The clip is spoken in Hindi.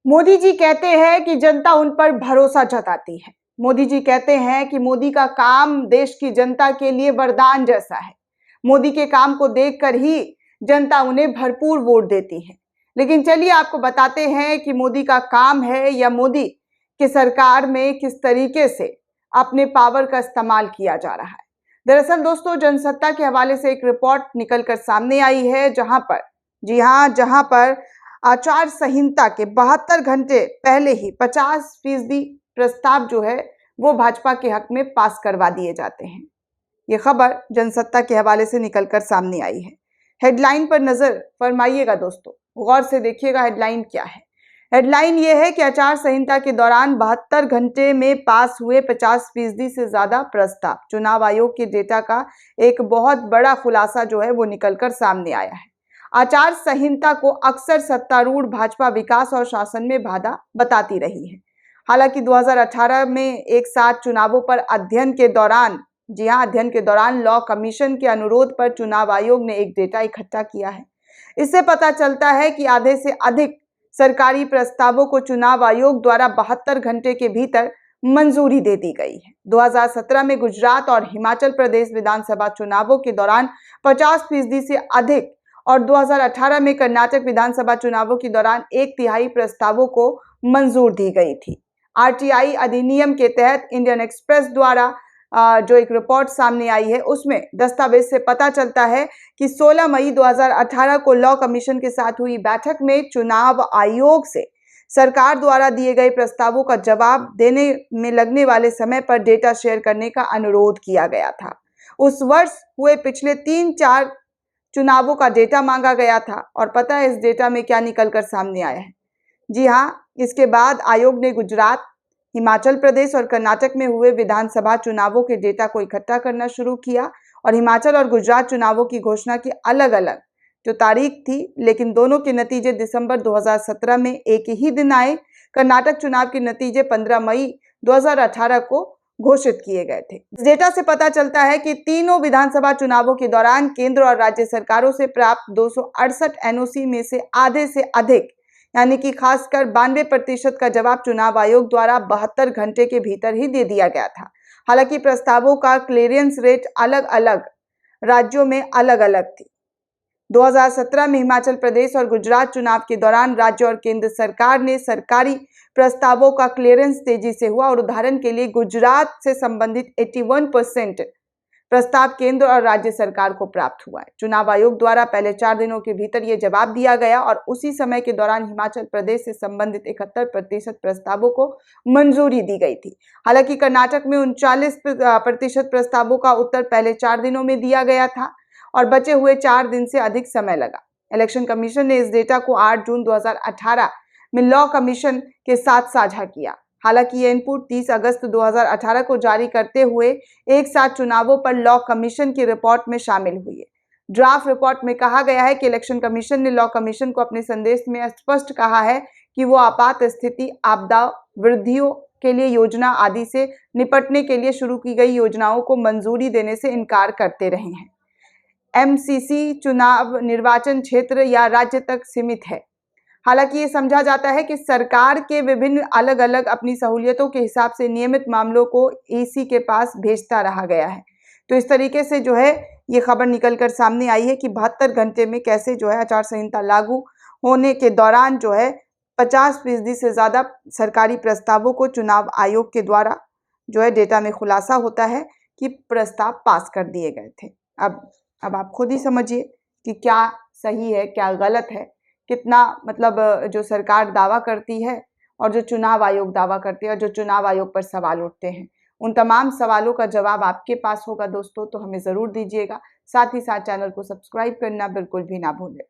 मोदी जी कहते हैं कि जनता उन पर भरोसा जताती है। मोदी जी कहते हैं कि मोदी का काम देश की जनता के लिए वरदान जैसा है। मोदी के काम को देखकर ही जनता उन्हें भरपूर वोट देती है। लेकिन चलिए आपको बताते हैं कि मोदी का काम है या मोदी की सरकार में किस तरीके से अपने पावर का इस्तेमाल किया जा रहा है। दरअसल दोस्तों, जनसत्ता के हवाले से एक रिपोर्ट निकलकर सामने आई है, जहां पर जहां पर आचार संहिता के 72 घंटे पहले ही 50% प्रस्ताव जो है वो भाजपा के हक में पास करवा दिए जाते हैं। ये खबर जनसत्ता के हवाले से निकलकर सामने आई है। हेडलाइन पर नजर फरमाइएगा दोस्तों, गौर से देखिएगा हेडलाइन क्या है। हेडलाइन ये है कि आचार संहिता के दौरान 72 घंटे में पास हुए 50% से ज्यादा प्रस्ताव। चुनाव आयोग के डेटा का एक बहुत बड़ा खुलासा जो है वो निकलकर सामने आया है। आचार संहिता को अक्सर सत्तारूढ़ भाजपा विकास और शासन में बाधा बताती रही है। हालांकि 2018 में एक साथ चुनावों पर अध्ययन के दौरान लॉ कमीशन के अनुरोध पर चुनाव आयोग ने एक डेटा इकट्ठा किया है। इससे पता चलता है कि आधे से अधिक सरकारी प्रस्तावों को चुनाव आयोग द्वारा 72 घंटे के भीतर मंजूरी दे दी गई है। 2017 में गुजरात और हिमाचल प्रदेश विधानसभा चुनावों के दौरान 50% से अधिक और 2018 में कर्नाटक विधानसभा चुनावों के दौरान 1/3 प्रस्तावों को मंजूर दी गई थी। आरटीआई अधिनियम के तहत इंडियन एक्सप्रेस द्वारा जो एक रिपोर्ट सामने आई है, उसमें दस्तावेज से पता चलता है कि 16 मई 2018 को लॉ कमीशन के साथ हुई बैठक में चुनाव आयोग से सरकार द्वारा दिए गए प्रस्तावों का जवाब देने में लगने वाले समय पर डेटा शेयर करने का अनुरोध किया गया था। उस वर्ष हुए पिछले 3-4 चुनावों का डेटा मांगा गया था और पता है इस डेटा में क्या निकलकर सामने आया है। जी हाँ, इसके बाद आयोग ने गुजरात, हिमाचल प्रदेश और कर्नाटक में हुए विधानसभा चुनावों के डेटा को इकट्ठा करना शुरू किया और हिमाचल और गुजरात चुनावों की घोषणा की अलग अलग जो तारीख थी, लेकिन दोनों के नतीजे दिसंबर 2017 में एक ही दिन आए। कर्नाटक चुनाव के नतीजे 15 मई 2018 को घोषित किए गए थे। इस डेटा से पता चलता है कि तीनों विधानसभा चुनावों के दौरान केंद्र और राज्य सरकारों से प्राप्त 268 एनओसी में से आधे से अधिक यानी कि खासकर 92% का जवाब चुनाव आयोग द्वारा 72 घंटे के भीतर ही दे दिया गया था। हालांकि प्रस्तावों का क्लियरेंस रेट अलग अलग राज्यों में अलग अलग थी। 2017 में हिमाचल प्रदेश और गुजरात चुनाव के दौरान राज्य और केंद्र सरकार ने सरकारी प्रस्तावों का क्लियरेंस तेजी से हुआ और उदाहरण के लिए गुजरात से संबंधित 81% प्रस्ताव केंद्र और राज्य सरकार को प्राप्त हुआ है। चुनाव आयोग द्वारा पहले 4 दिनों के भीतर यह जवाब दिया गया और उसी समय के दौरान हिमाचल प्रदेश से संबंधित 71% प्रस्तावों को मंजूरी दी गई थी। हालांकि कर्नाटक में 39% प्रस्तावों का उत्तर पहले 4 दिनों में दिया गया था और बचे हुए 4 दिन से अधिक समय लगा। इलेक्शन कमीशन ने इस डेटा को 8 जून 2018 में लॉ कमीशन के साथ साझा किया। हालांकि ये इनपुट 30 अगस्त 2018 को जारी करते हुए एक साथ चुनावों पर लॉ कमीशन की रिपोर्ट में शामिल हुई है। ड्राफ्ट रिपोर्ट में कहा गया है कि इलेक्शन कमीशन ने लॉ कमीशन को अपने संदेश में स्पष्ट कहा है कि वो आपात स्थिति, आपदा, वृद्धियों के लिए योजना आदि से निपटने के लिए शुरू की गई योजनाओं को मंजूरी देने से इनकार करते रहे हैं। एमसीसी चुनाव निर्वाचन क्षेत्र या राज्य तक सीमित है। हालांकि ये समझा जाता है कि सरकार के विभिन्न अलग अलग अपनी सहूलियतों के हिसाब से नियमित मामलों को ईसी के पास भेजता रहा गया है। तो इस तरीके से जो है ये खबर निकलकर सामने आई है कि 72 घंटे में कैसे जो है आचार संहिता लागू होने के दौरान जो है 50% से ज़्यादा सरकारी प्रस्तावों को चुनाव आयोग के द्वारा जो है डेटा में खुलासा होता है कि प्रस्ताव पास कर दिए गए थे। अब आप खुद ही समझिए कि क्या सही है, क्या गलत है, कितना मतलब जो सरकार दावा करती है और जो चुनाव आयोग दावा करते हैं और जो चुनाव आयोग पर सवाल उठते हैं, उन तमाम सवालों का जवाब आपके पास होगा दोस्तों, तो हमें ज़रूर दीजिएगा। साथ ही साथ चैनल को सब्सक्राइब करना बिल्कुल भी ना भूलें।